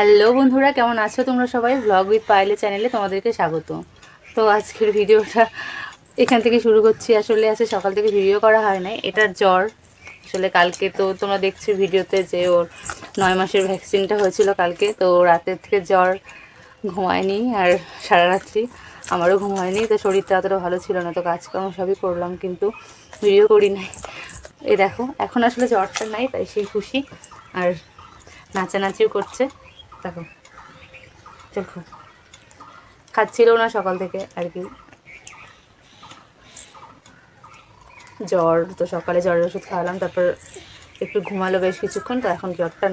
Hello বন্ধুরা, কেমন আছো তোমরা সবাই? ব্লগ উইথ পায়েলে চ্যানেলে তোমাদেরকে স্বাগত। তো আজকের ভিডিওটা এখান থেকে শুরু করছি। আসলে আজকে সকাল থেকে ভিডিও করা হয় নাই, এটার জ্বর। আসলে কালকে তো তোমরা দেখছো ভিডিওতে যে ওর 9 মাসের ভ্যাকসিনটা হয়েছিল কালকে। তো রাতের থেকে জ্বর, ঘুমায়নি আর সারা রাত্রি আমারও ঘুম হয়নি। তো শরীরটা অতটা ভালো ছিল না, তো কাজকর্ম সবই করলাম কিন্তু ভিডিও করি নাই। এই দেখো এখন আসলে জ্বরটা নাই, তাই সেই খুশি। আর নাচানাচিও করছে, দেখো চোখো খাচ্ছিল না সকাল থেকে আর কি। জ্বর তো সকালে জ্বরের ওষুধ খাওয়ালাম, তারপর একটু ঘুমালো বেশ কিছুক্ষণ, তো এখন জ্বরটা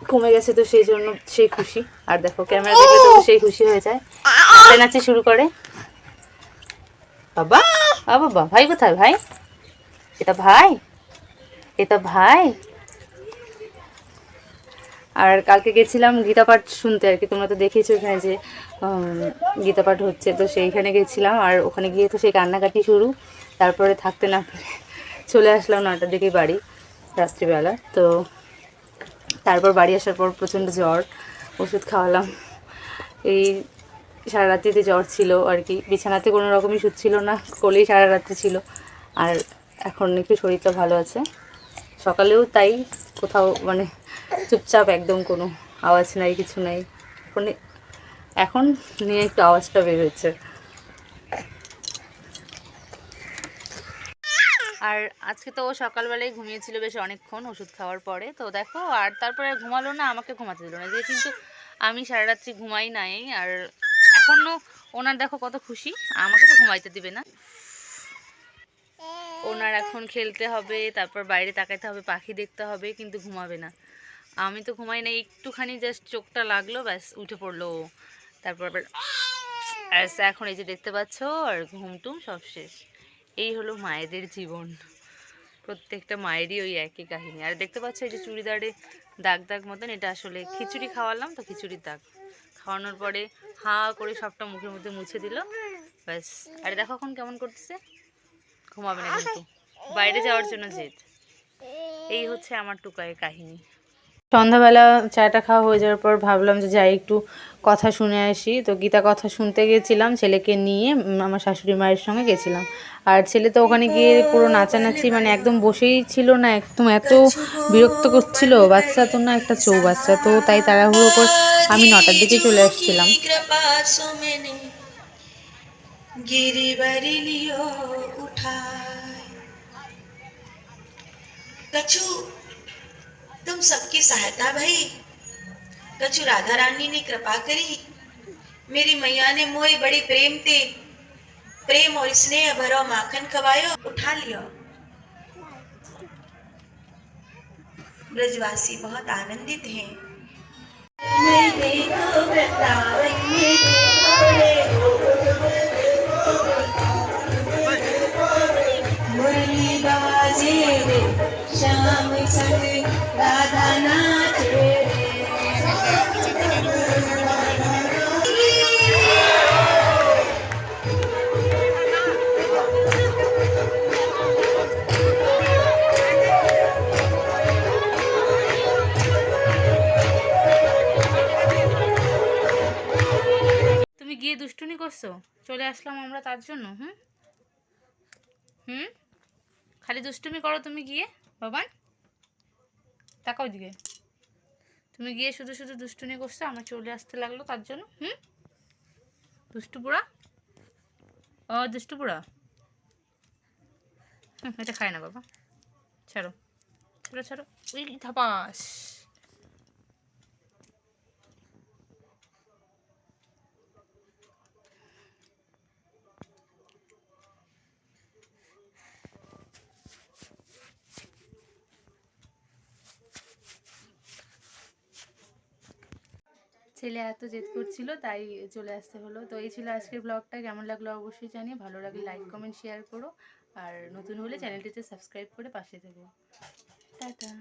কমে গেছে, তো সেই জন্য সেই খুশি। আর দেখো ক্যামেরা দেখলে তো সেই খুশি হয়ে যায়, নাচতে শুরু করে। বাবা বাবা, ভাই কোথায়? ভাই এটা ভাই, এটা ভাই। আর কালকে গেছিলাম গীতা পাঠ শুনতে আর কি, তোমরা তো দেখেছো এখানে যে গীতা পাঠ হচ্ছে, তো সেইখানে গেছিলাম। আর ওখানে গিয়ে তো সেই কান্নাকাটি শুরু, তারপরে থাকতে না পেরে চলে আসলাম 9টার দিকে বাড়ি, রাত্রিবেলা। তো তারপর বাড়ি আসার পর প্রচণ্ড জ্বর, ওষুধ খাওয়ালাম। এই সারা রাত্রিতে জ্বর ছিল আর কি, বিছানাতে কোনো রকমই শুচ্ছিল না, কোলেই সারা রাত্রি ছিল। আর এখন একটু শরীরটা ভালো আছে। সকালেও তাই, কোথাও মানে চুপচাপ একদম, কোনো আওয়াজ নাই, কিছু নাই। এখন এখন নিয়ে একটু আওয়াজটা বের হচ্ছে। আর আজকে তো ও সকালবেলায় ঘুমিয়েছিল বেশ অনেকক্ষণ ওষুধ খাওয়ার পরে, তো দেখো আর তারপরে ঘুমালো না, আমাকে ঘুমাতে দিল না দিয়ে, কিন্তু আমি সারা রাত্রি ঘুমাই নাই। আর এখনও ওনার দেখো কত খুশি, আমাকে তো ঘুমাইতে দিবে না। ওনার এখন খেলতে হবে, তারপর বাইরে তাকাইতে হবে, পাখি দেখতে হবে, কিন্তু ঘুমাবে না। আমি তো ঘুমাই না, একটুখানি জাস্ট চোখটা লাগলো ব্যাস উঠে পড়লো ও। তারপর আবার এখন এই যে দেখতে পাচ্ছ, আর ঘুমটুম সব শেষ। এই হলো মায়েদের জীবন, প্রত্যেকটা মায়েরই ওই একই কাহিনী। আর দেখতে পাচ্ছ এই যে চুড়িদারে দাগ দাগ মতন, এটা আসলে খিচুড়ি খাওয়ালাম, তো খিচুড়ির দাগ। খাওয়ানোর পরে হা করে সবটা মুখের মধ্যে মুছে দিল ব্যাস। আরে দেখো এখন কেমন করতেছে, ঘুমাবে না কিন্তু, বাইরে যাওয়ার জন্য জেদ। এই হচ্ছে আমার টুকাইয়ের কাহিনী। সন্ধ্যাবেলা চাটা খাওয়া হয়ে যাওয়ার পর ভাবলাম যে যাই একটু কথা শুনে আসি। তো গীতা কথা শুনতে গেছিলাম, ছেলেকে নিয়ে আমার শাশুড়ি মায়ের সঙ্গে গেছিলাম। আর ছেলে তো ওখানে গিয়ে পুরো নাচানাচি, মানে একদম বসেই ছিল না, একদম এত বিরক্ত করছিল। বাচ্চা তো না, একটা চৌবাচ্চা, তো তাই তাড়াহুড়ো করে আমি 9টার দিকে চলে আসছিলাম। कछु तुम सबकी सहायता भई, कछु राधा रानी ने कृपा करी। मेरी मैया ने मोए बड़ी प्रेम और स्नेह भरो माखन खवायो, उठा लियो। ब्रजवासी बहुत आनंदित हैं। मैं देखो वृंदावन में मुरली बाजे रे, श्याम संग राधा नाचे रे। তুমি গিয়ে দুষ্টুনি করছো, চলে আসলাম আমরা তার জন্য। হুম হুম খালি দুষ্টুমি করো তুমি গিয়ে, বাবান তাকাও দিকে। তুমি গিয়ে শুধু শুধু দুষ্টুমি করছো, আমার চলে আসতে লাগলো তার জন্য। দুষ্টু বুড়া, ও দুষ্টু বুড়া। এটা খায় না বাবা, ছাড়ো ছাড়ো ছাড়ো, ওই ধাপাস। ছেলে এত জেদ করছিল, তাই চলে আসতে হলো। তো এই ছিল আজকের ব্লগটা, কেমন লাগলো অবশ্যই জানিয়ে, ভালো লাগলে লাইক কমেন্ট শেয়ার করো, আর নতুন হলে চ্যানেলটিতে সাবস্ক্রাইব করে পাশে থেকো। টাটা।